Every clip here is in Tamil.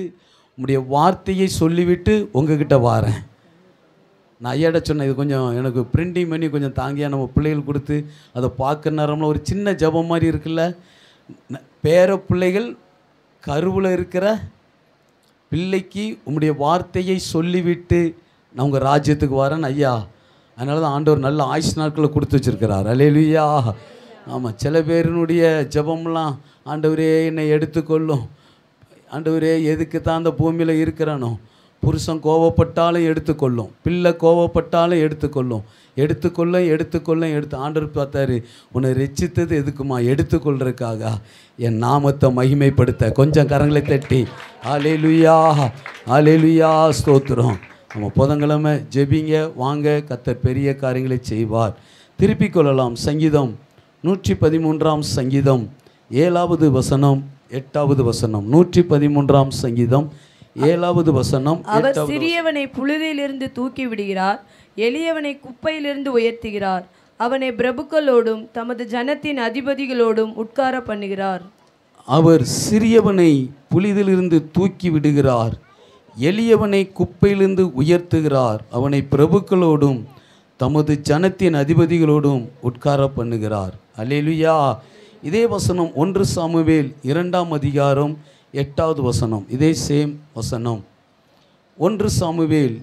உம்முடைய வார்த்தையை சொல்லிவிட்டு உங்ககிட்ட வாரேன். நான் ஐயாட்ட சொன்னேன், இது கொஞ்சம் எனக்கு பிரிண்டிங் பண்ணி கொஞ்சம் தாங்கியா நம்ம பிள்ளைகள் கொடுத்து அதை பார்க்குற நேரம்ல ஒரு சின்ன ஜபம் மாதிரி இருக்குல்ல. பேர பிள்ளைகள் கருவில் இருக்கிற பிள்ளைக்கு உம்முடைய வார்த்தையை சொல்லிவிட்டு நான் உங்கள் ராஜ்யத்துக்கு வரேன் ஐயா. அதனால தான் ஆண்டவர் நல்ல ஆயுஷ் நாட்களை கொடுத்து வச்சுருக்கிறார். அல்லேலூயா. ஆமாம், சில பேரினுடைய ஜபம்லாம் ஆண்டவரே என்னை எடுத்துக்கொள்ளும், ஆண்டவரே எதுக்கு தான் அந்த பூமியில் இருக்கிறானோ, புருஷன் கோவப்பட்டாலும் எடுத்துக்கொள்ளும், பிள்ளை கோவப்பட்டாலும் எடுத்துக்கொள்ளும், எடுத்து ஆண்டவர் பார்த்தாரு, உன்னை ரட்சித்தது எதுக்குமா? எடுத்துக்கொள்றதுக்காக, என் நாமத்தை மகிமைப்படுத்த. கொஞ்சம் கரங்களை தட்டி அல்லேலூயா அல்லேலூயா ஸ்தோத்திரம். நம்ம புதன்கிழமை ஜெபிங்க வாங்க, கர்த்தர் பெரிய காரியங்களை செய்வார். திருப்பிக் கொள்ளலாம். சங்கீதம் 113 சங்கீதம் 7வது வசனம் 8வது வசனம். 113 சங்கீதம் 7வது வசனம். அவர் சிறியவனை புழுதியிலிருந்து தூக்கி விடுகிறார், எளியவனை குப்பையிலிருந்து உயர்த்துகிறார். அவனை பிரபுக்களோடும் தமது ஜனத்தின் அதிபதிகளோடும் உட்கார பண்ணுகிறார். அவர் சிறியவனை புழுதியிலிருந்து தூக்கி விடுகிறார், எளியவனை குப்பையிலிருந்து உயர்த்துகிறார். அவனை பிரபுக்களோடும் தமது ஜனத்தின் அதிபதிகளோடும் உட்கார பண்ணுகிறார். அல்லேலூயா. இதே வசனம் 1 சாமுவேல் 2ஆம் அதிகாரம் 8வது வசனம். இதே சேம் வசனம் 1 சாமுவேல்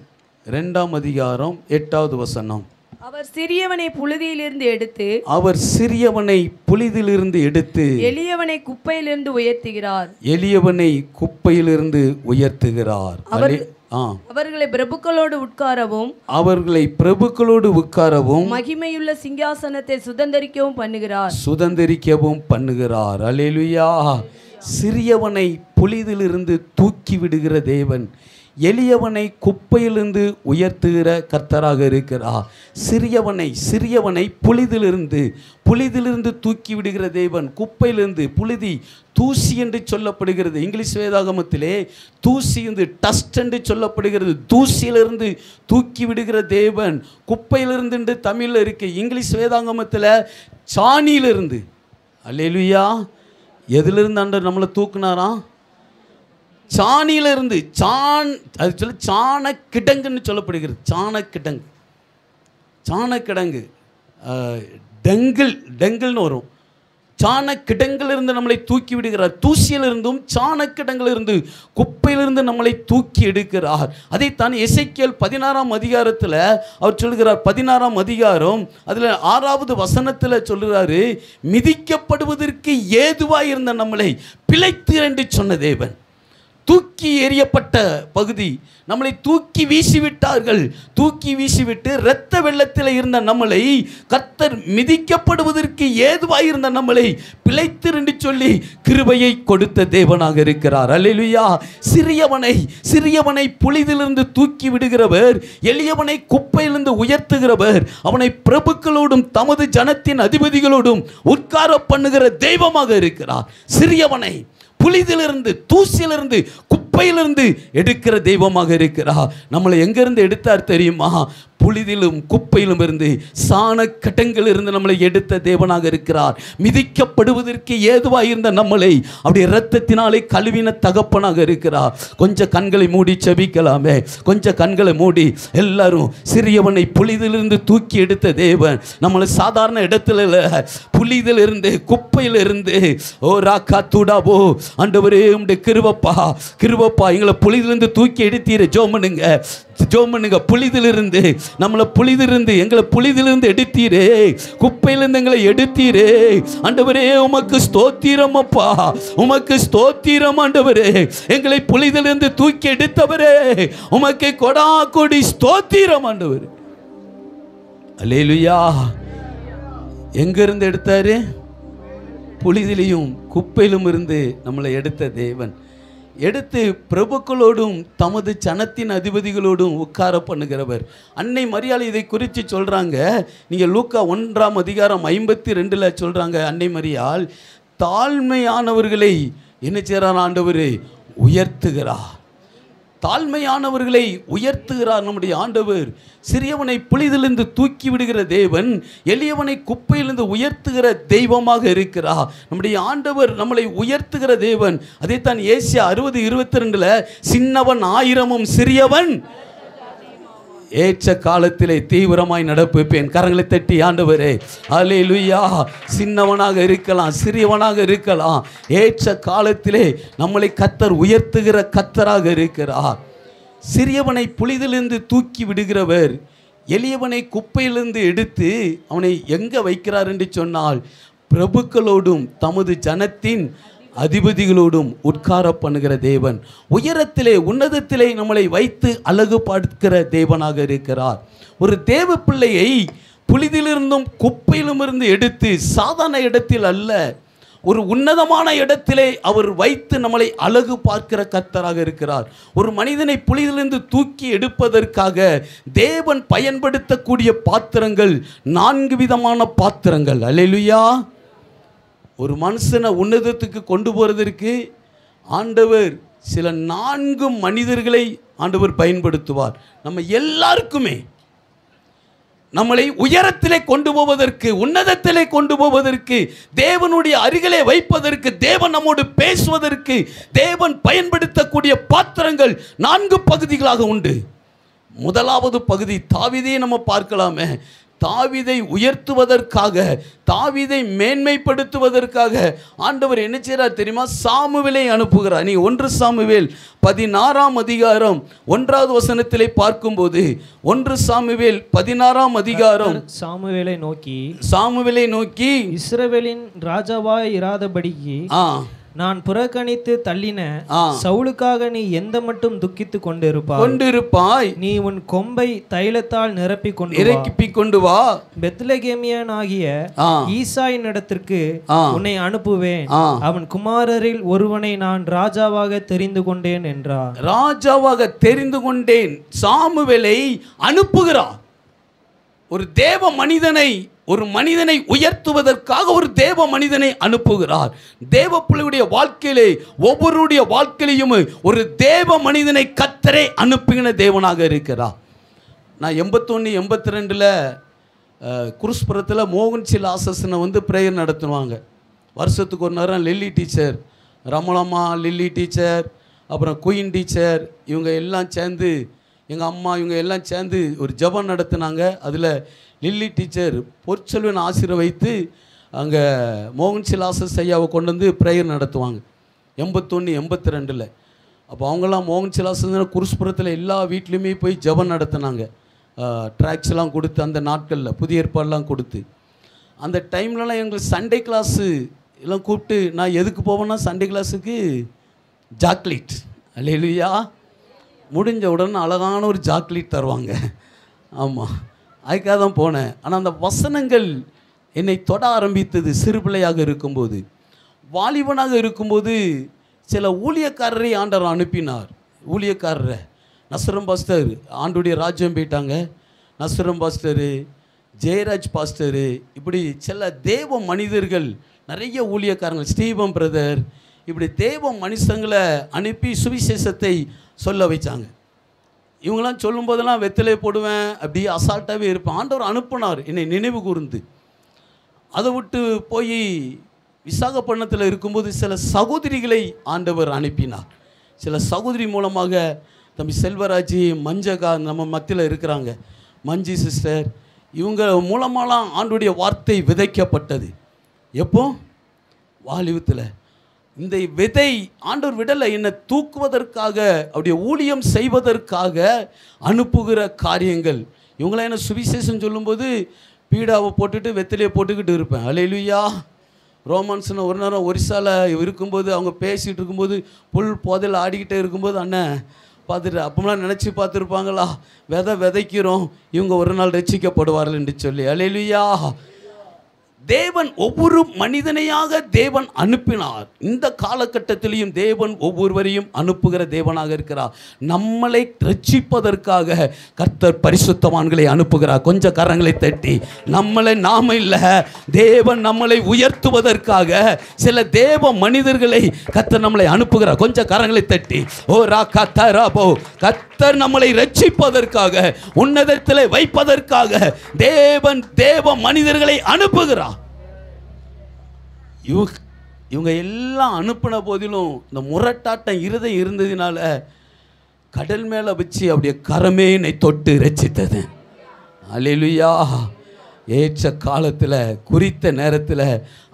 2ஆம் அதிகாரம் 8வது வசனம். அவர் சிறியவனை புழுதியிலிருந்து எடுத்து எளியவனை குப்பையிலிருந்து உயர்த்துகிறார். அவர்களை பிரபுக்களோடு உட்காரவும் மகிமையுள்ள சிங்காசனத்தை சுதந்தரிக்கவும் பண்ணுகிறார். அல்லேலூயா. சிறியவனை புழுதியிலிருந்து தூக்கி விடுகிற தேவன், எளியவனை குப்பையிலிருந்து உயர்த்துகிற கர்த்தராக இருக்கிறார். சிறியவனை புழுதியிலிருந்து தூக்கி விடுகிற தேவன், குப்பையிலிருந்து, புழுதி தூசி என்று சொல்லப்படுகிறது. இங்கிலீஷ் வேதாகமத்திலே தூசி டஸ்ட் என்று சொல்லப்படுகிறது. தூசியிலிருந்து தூக்கி விடுகிற தேவன், குப்பையிலிருந்து என்று தமிழில் இருக்கு. இங்கிலீஷ் வேதாகமத்தில் சாணியிலிருந்து. அல்லேலூயா. எதிலிருந்து ஆண்டவர் நம்மளை தூக்குனாராம்? சாணியிலிருந்து. அது சொல்ல சாணக்கிடங்குன்னு சொல்லப்படுகிறது. சாணக்கிடங்கு டெங்கிள்னு வரும். சாணக்கிடங்கிலிருந்து நம்மளை தூக்கி விடுகிறார். தூசியிலிருந்தும் சாணக்கிடங்கிலிருந்து, குப்பையிலிருந்து நம்மளை தூக்கி எடுக்கிறார். அதைத்தான் எசேக்கியேல் 16ஆம் அதிகாரத்தில் அவர் சொல்கிறார். 16ஆம் அதிகாரம் அதில் 6வது வசனத்தில் சொல்கிறாரு, மிதிக்கப்படுவதற்கு ஏதுவாக இருந்த நம்மளை பிழைத்து என்று சொன்ன தேவன். தூக்கி எறியப்பட்ட பகுதி, நம்மளை தூக்கி வீசிவிட்டார்கள். தூக்கி வீசிவிட்டு இரத்த வெள்ளத்தில் இருந்த நம்மளை கர்த்தர் மிதிக்கப்படுவதற்கு ஏதுவாக இருந்த நம்மளை பிழைத்து என்று சொல்லி கிருபையை கொடுத்த தேவனாக இருக்கிறார். அல்லேலூயா. சிறியவனை புழுதியிலிருந்து தூக்கி விடுகிறவர், எளியவனை குப்பையிலிருந்து உயர்த்துகிறவர், அவனை பிரபுக்களோடும் தமது ஜனத்தின் அதிபதிகளோடும் உட்கார பண்ணுகிற தெய்வமாக இருக்கிறார். சிறியவனை புழுதியிலிருந்து, தூசியிலிருந்து, குப்பையிலிருந்து எடுக்கிற தெய்வமாக இருக்கிறார். நம்மளை எங்கிருந்து எடுத்தார் தெரியுமா? புழுதியிலும் குப்பையிலும் இருந்து, சாணக்கட்டங்கள் இருந்து நம்மளை எடுத்த தேவனாக இருக்கிறார். மிதிக்கப்படுவதற்கு ஏதுவாக இருந்த நம்மளை அப்படி இரத்தத்தினாலே கழுவின தகப்பனாக இருக்கிறார். கொஞ்சம் கண்களை மூடி செபிக்கலாமே. கொஞ்சம் கண்களை மூடி எல்லாரும், சிறியவனை புழுதியிலிருந்து தூக்கி எடுத்த தேவன் நம்மளை சாதாரண இடத்துல இல்லை, புழுதியிலிருந்து, குப்பையிலிருந்து. ஓ ராக்கா தூடாபோ, ஆண்டவரே உம்முடைய கிருபப்பா எங்களை புழுதியிலிருந்து தூக்கி எடுத்தீரே. ஜோம் பண்ணுங்க. புழுதியிலிருந்து நம்மளை எங்களை புழுதியிலிருந்து எடுத்தீரே, குப்பையிலிருந்து எங்களை எடுத்தீரே. ஆண்டவரே உமக்கு ஸ்தோத்திரம் அப்பா, உமக்கு ஸ்தோத்திரம் ஆண்டவரே. எங்களை புழுதியிலிருந்து தூக்கி எடுத்தவரே, உமக்கு கொடா கொடி ஸ்தோத்திரம் ஆண்டவரே. அல்லேலூயா. எங்கிருந்து எடுத்தாரு? புழுதியிலும் குப்பையிலும் இருந்து நம்மளை எடுத்த தேவன். எடுத்து பிரபுக்களோடும் தமது ஜனத்தின் அதிபதிகளோடும் உட்கார பண்ணுகிறவர். அன்னை மரியாள் இதை குறித்து சொல்கிறாங்க. நீங்கள் லூக்கா 1ஆம் அதிகாரம் 52 சொல்கிறாங்க. அன்னை மரியாள் தாழ்மையானவர்களை என்ன செய்கிறார்? ஆண்டவர் உயர்த்துகிறார். தாழ்மையானவர்களை உயர்த்துகிறார் நம்முடைய ஆண்டவர். சிறியவனை புலிதிலிருந்து தூக்கி விடுகிற தேவன் எளியவனை குப்பையிலிருந்து உயர்த்துகிற தெய்வமாக இருக்கிறார். நம்முடைய ஆண்டவர் நம்மளை உயர்த்துகிற தேவன். அதைத்தான் ஏசியா 60:22 சின்னவன் 1000 சிறியவன் ஏற்ற காலத்திலே தீவிரமாய் நடப்பிப்பேன். கரங்களை தட்டி ஆண்டவரே அல்லேலூயா. சின்னவனாக இருக்கலாம், சிறியவனாக இருக்கலாம், ஏற்ற காலத்திலே நம்மளை கர்த்தர் உயர்த்துகிற கர்த்தராக இருக்கிறார். சிறியவனை புலிதிலிருந்து தூக்கி விடுகிறவர் எளியவனை குப்பையிலிருந்து எடுத்து அவனை எங்கே வைக்கிறார் என்று சொன்னால், பிரபுக்களோடும் தமது ஜனத்தின் அதிபதிகளோடும் உட்கார பண்ணுகிற தேவன். உயரத்திலே உன்னதத்திலே நம்மளை வைத்து அழகு பார்க்கிற தேவனாக இருக்கிறார். ஒரு தேவ பிள்ளையை புலிதிலிருந்தும் குப்பையிலும் இருந்து எடுத்து சாதாரண இடத்தில் அல்ல, ஒரு உன்னதமான இடத்திலே அவர் வைத்து நம்மளை அழகு பார்க்கிற கர்த்தராக இருக்கிறார். ஒரு மனிதனை புலிதிலிருந்து தூக்கி எடுப்பதற்காக தேவன் பயன்படுத்தக்கூடிய பாத்திரங்கள் 4 விதமான பாத்திரங்கள். அல்லேலூயா. ஒரு மனுஷனை உன்னதத்துக்கு கொண்டு போகிறதற்கு ஆண்டவர் சில 4 மனிதர்களை ஆண்டவர் பயன்படுத்துவார். நம்ம எல்லாருக்குமே நம்மளை உயரத்திலே கொண்டு போவதற்கு, உன்னதத்திலே கொண்டு போவதற்கு, தேவனுடைய அருகிலே வைப்பதற்கு, தேவன் நம்மோடு பேசுவதற்கு தேவன் பயன்படுத்தக்கூடிய பாத்திரங்கள் 4 பகுதிகளாக உண்டு. முதலாவது பகுதி தாவீதை நம்ம பார்க்கலாமே. தாவீதை உயர்த்துவதற்காக, தாவீதை மேன்மைப்படுத்துவதற்காக ஆண்டவர் என்ன செய்கிறார் தெரியுமா? சாமுவேலை அனுப்புகிறார். நீ 1 சாமுவேல் 16ஆம் அதிகாரம் 1வது வசனத்திலே பார்க்கும்போது, 1 சாமுவேல் 16ஆம் அதிகாரம் சாமுவேலை நோக்கி இஸ்ரவேலின் ராஜாவாய் இராதபடிக்கு நான் புறக்கணித்து தள்ளின சவுலுக்காக நீ எந்த மட்டும் துக்கித்து கொண்டிருப்பாய். நீ உன் கொம்பை தைலத்தால் நிரப்பி கொண்டு வா. பெத்லகேமியனாகிய ஈசாயின் இடத்திற்கு உன்னை அனுப்புவேன். அவன் குமாரரில் ஒருவனை நான் ராஜாவாக தெரிந்து கொண்டேன் என்றார். ராஜாவாக தெரிந்து கொண்டேன். சாமுவேலை அனுப்புகிறார். ஒரு தேவ மனிதனை, ஒரு மனிதனை உயர்த்துவதற்காக ஒரு தேவ மனிதனை அனுப்புகிறார். தேவ பிள்ளையுடைய வாழ்க்கையிலே, ஒவ்வொருடைய வாழ்க்கையிலையும் ஒரு தேவ மனிதனை கர்த்தரே அனுப்புகிற தேவனாக இருக்கிறார். நான் 81, 82 குருஸ்புரத்தில் மோகன் சிலாசனை வந்து ப்ரேயர் நடத்துவாங்க. வருஷத்துக்கு ஒரு நேரம் லில்லி டீச்சர், ரமலம்மா, லில்லி டீச்சர், அப்புறம் குயின் டீச்சர், இவங்க எல்லாம் சேர்ந்து, எங்கள் அம்மா, இவங்க எல்லாம் சேர்ந்து ஒரு ஜெபம் நடத்தினாங்க. அதில் லில்லி டீச்சர் பொற்செல்வன் ஆசீர்வதித்து அங்கே மோகன் சிலாசஸ் ஐயாவை கொண்டு வந்து ப்ரேயர் நடத்துவாங்க 81, 82. அப்போ அவங்களாம் மோகன் சிலாசஸ் குருஸ்புரத்தில் எல்லா வீட்லேயுமே போய் ஜெபம் நடத்தினாங்க. ட்ராக்ஸ்லாம் கொடுத்து, அந்த நாட்களில் புதிய ஏற்பாடெலாம் கொடுத்து, அந்த டைம்லலாம் எங்களுக்கு சண்டே கிளாஸு எல்லாம் கூப்பிட்டு, நான் எதுக்கு போவேன்னா சண்டே கிளாஸுக்கு சாக்லேட். அல்லேலூயா. முடிஞ்ச உடனே அழகான ஒரு சாக்லேட் தருவாங்க. ஆமாம், அதுக்காக தான் போனேன். ஆனால் அந்த வசனங்கள் என்னை தொட ஆரம்பித்தது சிறு பிள்ளையாக இருக்கும்போது. வாலிபனாக இருக்கும்போது சில ஊழியக்காரரை ஆண்டவர் அனுப்பினார். ஊழியக்காரரை நஸ்ரம் பாஸ்டர் ஆண்டுடைய ராஜ்யம் போயிட்டாங்க. நஸ்ரம் பாஸ்டரு, ஜெயராஜ் பாஸ்டரு, இப்படி சில தேவ மனிதர்கள், நிறைய ஊழியக்காரங்கள், ஸ்டீவன் பிரதர், இப்படி தேவ மனுஷங்களை அனுப்பி சுவிசேஷத்தை சொல்ல வைச்சாங்க. இவங்களாம் சொல்லும்போதெல்லாம் வெத்தலை போடுவேன், அப்படியே அசால்ட்டாகவே இருப்பேன். ஆண்டவர் அனுப்பினார் என்னை நினைவு கூர்ந்து. அதை விட்டு போய் விசாகப்பட்டினத்தில் இருக்கும்போது சில சகோதரிகளை ஆண்டவர் அனுப்பினார். சில சகோதரி மூலமாக தம்பி செல்வராஜி, மஞ்சகா நம்ம மத்தியில் இருக்கிறாங்க, மஞ்சி சிஸ்டர், இவங்க மூலமாலாம் ஆண்டுடைய வார்த்தை விதைக்கப்பட்டது. எப்போ? வாலிபத்தில். இந்த விதை ஆண்டவர் விடலை, என்னை தூக்குவதற்காக, அவருடைய ஊழியம் செய்வதற்காக அனுப்புகிற காரியங்கள். இவங்களாம் என்ன சுவிசேஷம் சொல்லும்போது பீடாவை போட்டுட்டு வெத்திலையை போட்டுக்கிட்டு இருப்பேன். அல்லேலூயா. ரோமான்ஸ்னு ஒரு நேரம் ஒரிசாவில் இருக்கும்போது அவங்க பேசிகிட்டு இருக்கும்போது புல் போதையில் ஆடிக்கிட்டே இருக்கும்போது அண்ணன் பார்த்துட்டு, அப்போலாம் நினச்சி பார்த்துருப்பாங்களா, விதைக்கிறோம், இவங்க ஒரு நாள் ரட்சிக்கப்படுவார்கள் என்று சொல்லி. அல்லேலூயா. தேவன் ஒவ்வொரு மனிதனையாக தேவன் அனுப்பினார். இந்த காலகட்டத்திலையும் தேவன் ஒவ்வொருவரையும் அனுப்புகிற தேவனாக இருக்கிறார். நம்மளை ரட்சிப்பதற்காக கர்த்தர் பரிசுத்தவான்களை அனுப்புகிறார். கொஞ்சம் கரங்களை தட்டி, நம்மளை நாம இல்லை, தேவன் நம்மளை உயர்த்துவதற்காக சில தேவ மனிதர்களை கர்த்தர் நம்மளை அனுப்புகிறார். கொஞ்சம் கரங்களை தட்டி, ஓ ரா கத்தராபோ, கர்த்தர் நம்மளை ரட்சிப்பதற்காக, உன்னதத்தில் வைப்பதற்காக தேவன் தேவ மனிதர்களை அனுப்புகிறார். இவங்க எல்லாம் அனுப்பின போதிலும் இந்த முரட்டாட்டம் இருதயம் இருந்ததினால கடல் மேலே வச்சு அப்படியே கரமே என்னை தொட்டு ரட்சித்தது. அல்லேலூயா. ஏற்ற காலத்தில் குறித்த நேரத்தில்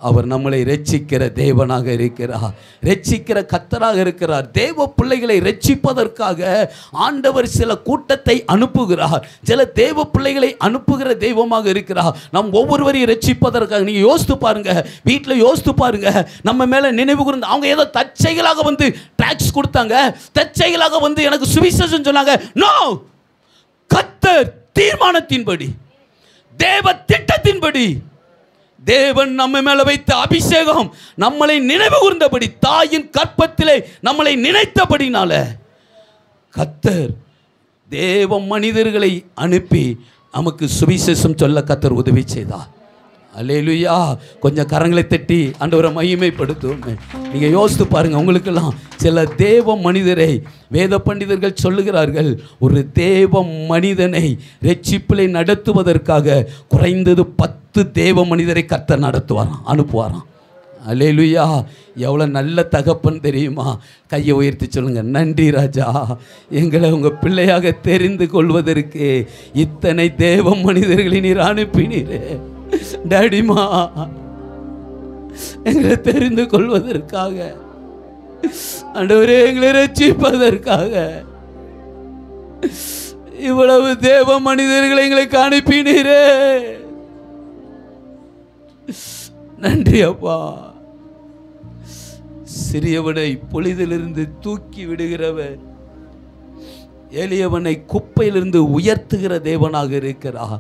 அவர் நம்மளை ரட்சிக்கிற தேவனாக இருக்கிறார், ரட்சிக்கிற கர்த்தராக இருக்கிறார். தேவ பிள்ளைகளை ரட்சிப்பதற்காக ஆண்டவர் சில கூட்டத்தை அனுப்புகிறார், சில தேவ பிள்ளைகளை அனுப்புகிற தெய்வமாக இருக்கிறார். நம் ஒவ்வொருவரையும் ரட்சிப்பதற்காக. நீங்கள் யோசித்து பாருங்க, வீட்டில் யோசித்து பாருங்க, நம்ம மேலே நினைவு கூர்ந்து அவங்க ஏதோ தச்சைகளாக வந்து டாக்ஸ் கொடுத்தாங்க, தச்சைகளாக வந்து எனக்கு சுவிசேஷம் சொன்னாங்க. நோ, கர்த்தர் தீர்மானத்தின்படி, தேவ திட்டத்தின்படி, தேவன் நம்ம மேல வைத்த அபிஷேகம் நம்மளை நினைவு கூர்ந்தபடி, தாயின் கற்பத்திலே நம்மளை நினைத்தபடினால கர்த்தர் தேவ மனிதர்களை அனுப்பி நமக்கு சுவிசேஷம் சொல்ல கர்த்தர் உதவி செய்தார். அல்லேலூயா. கொஞ்சம் கரங்களை தட்டி ஆண்டவரை மகிமைப்படுத்துவோமே. நீங்கள் யோசித்து பாருங்கள், உங்களுக்கெல்லாம் சில தேவ மனிதரை வேத பண்டிதர்கள் சொல்லுகிறார்கள், ஒரு தேவ மனிதனை ரட்சிப்பிலை நடத்துவதற்காக குறைந்தது 10 தேவ மனிதரை கர்த்தர் நடத்துவாராம், அனுப்புவாராம். அல்லேலூயா. எவ்வளோ நல்ல தகப்பன் தெரியுமா? கையை உயர்த்தி சொல்லுங்கள், நன்றி ராஜா, எங்களை உங்கள் பிள்ளையாக தெரிந்து கொள்வதற்கு இத்தனை தேவ மனிதர்களை நீர் அனுப்பினீரே. டாடிமா, எங்களை தெரிந்து கொள்வதற்காக, ஆண்டவரே எங்களை ரட்சிப்பதற்காக இவ்வளவு தேவ மனிதர்களை எங்களுக்கு அனுப்பினீரே. நன்றி அப்பா. சிறியவனை பொழுதிலிருந்து தூக்கி விடுகிறவர், எளியவனை குப்பையிலிருந்து உயர்த்துகிற தேவனாக இருக்கிறார்.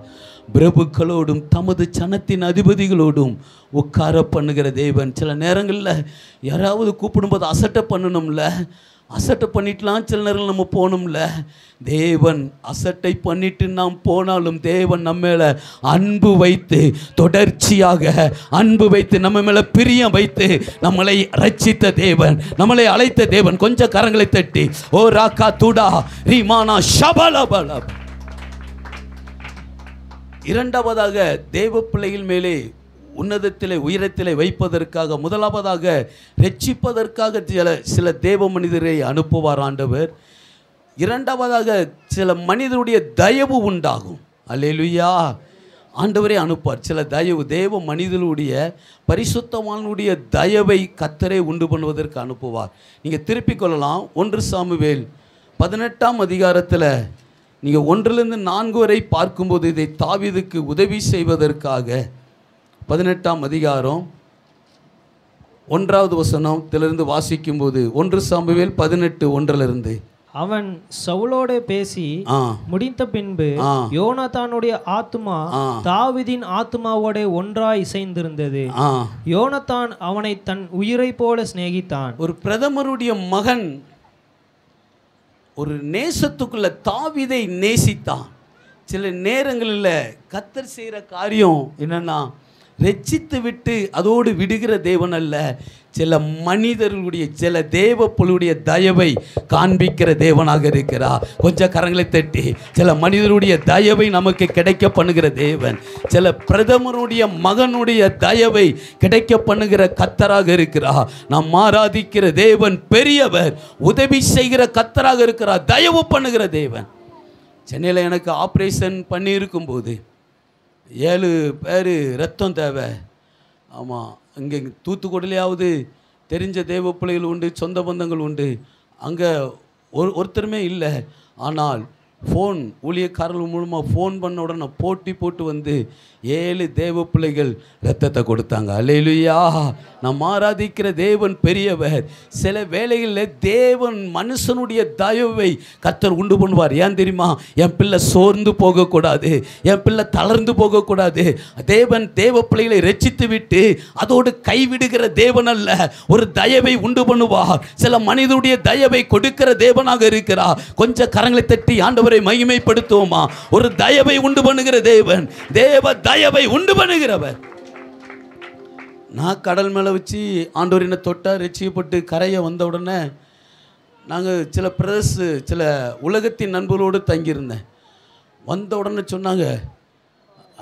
பிரபுக்களோடும் தமது சனத்தின் அதிபதிகளோடும் உட்கார பண்ணுகிற தேவன். சில நேரங்களில் யாராவது கூப்பிடும்போது அசட்டை பண்ணணும்ல, அசட்டை பண்ணிட்டுலாம் சில நேரங்கள் நம்ம போகணும்ல. தேவன் அசட்டை பண்ணிட்டு நாம் போனாலும் தேவன் நம்ம மேலே அன்பு வைத்து, தொடர்ச்சியாக அன்பு வைத்து, நம்ம மேலே பிரியம் வைத்து நம்மளை ரட்சித்த தேவன், நம்மளை அழைத்த தேவன். கொஞ்சம் கரங்களை தட்டி, ஓ ராக்கா துடா ரீமானா ஷபலபல. இரண்டாவதாக தேவ பிள்ளைகள் மேலே உன்னதத்திலே உயரத்திலே வைப்பதற்காக, முதலாவதாக ரட்சிப்பதற்காக சில தேவ மனிதரை அனுப்புவார் ஆண்டவர். இரண்டாவதாக சில மனிதருடைய தயவு உண்டாகும். அல்லேலூயா. ஆண்டவரே அனுப்பார் சில தயவு, தேவ மனிதனுடைய பரிசுத்தவானுடைய தயவை கர்த்தரே உண்டு பண்ணுவதற்கு அனுப்புவார். நீங்கள் திருப்பிக் கொள்ளலாம். 1 சாமுவேல் 18ஆம் அதிகாரத்தில் நீங்கள் 1-4 வரை பார்க்கும்போது இதை தாவீதுக்கு உதவி செய்வதற்காக 18ஆம் அதிகாரம் 1வது வசனத்திலிருந்து வாசிக்கும்போது 1 சாமுவேல் 18:1 அவன் சவுலோடு பேசி முடித்த பின்பு யோனத்தானுடைய ஆத்துமா தாவீதின் ஆத்துமாவோட ஒன்றாய் இசைந்திருந்தது. யோனத்தான் அவனை தன் உயிரை போல சிநேகித்தான். ஒரு பிரதமருடைய மகன் ஒரு நேசத்துக்குள்ள தாவீதை நேசித்தான். சில நேரங்களில் கர்த்தர் செய்கிற காரியம் என்னன்னா, ரட்சித்து விட்டு அதோடு விடுகிற தேவன் அல்ல, சில மனிதர்களுடைய சில தேவ புலுடைய தயவை காண்பிக்கிற தேவனாக இருக்கிறார். கொஞ்சம் கரங்களை தட்டி, சில மனிதருடைய தயவை நமக்கு கிடைக்க பண்ணுகிற தேவன், சில பிரதமருடைய மகனுடைய தயவை கிடைக்க பண்ணுகிற கர்த்தராக இருக்கிறார். நாம் ஆராதிக்கிற தேவன் பெரியவர், உதவி செய்கிற கர்த்தராக இருக்கிறார், தயவு பண்ணுகிற தேவன். சென்னையில் எனக்கு ஆப்ரேஷன் பண்ணி இருக்கும்போது 7 பேர் ரத்தம் தேவை. ஆமாம், இங்கே தூத்துக்குடியிலாவது தெரிஞ்ச தேவ பிள்ளைகள் உண்டு, சொந்த பந்தங்கள் உண்டு, அங்கே ஒருத்தருமே இல்லை. ஆனால் ஃபோன் ஊழியக்காரர்கள் மூலமாக ஃபோன் பண்ண உடனே போட்டி போட்டு வந்து 7 தேவ பிள்ளைகள் இரத்தத்தை கொடுத்தாங்க. அல்லேலூயா. நாம் ஆராதிக்கிற தேவன் பெரியவர். சில வேளைகளில் தேவன் மனுஷனுடைய தயவை கர்த்தர் உண்டு பண்ணுவார். ஏன் தெரியுமா? என் பிள்ளை சோர்ந்து போகக்கூடாது, என் பிள்ளை தளர்ந்து போகக்கூடாது. தேவன் தேவ பிள்ளைகளை ரட்சித்து விட்டு அதோடு கைவிடுகிற தேவன் அல்ல, ஒரு தயவை உண்டு பண்ணுவார். சில மனிதனுடைய தயவை கொடுக்கிற தேவனாக இருக்கிறார். கொஞ்சம் கரங்களை தட்டி ஆண்டவரை மகிமைப்படுத்துவோமா? ஒரு தயவை உண்டு பண்ணுகிற தேவன், தேவ தயவை உண்டு பண்ணுகிறவர். நான் கடல் மேலே வச்சு ஆண்டவர் என்ன தொட்டார், ரட்சிக்கப்பட்டு கரையை வந்த உடனே நாங்கள் சில பிரதர்ஸ், சில உலகத்தின் நண்பர்களோடு தங்கியிருந்தேன். வந்த உடனே சொன்னாங்க,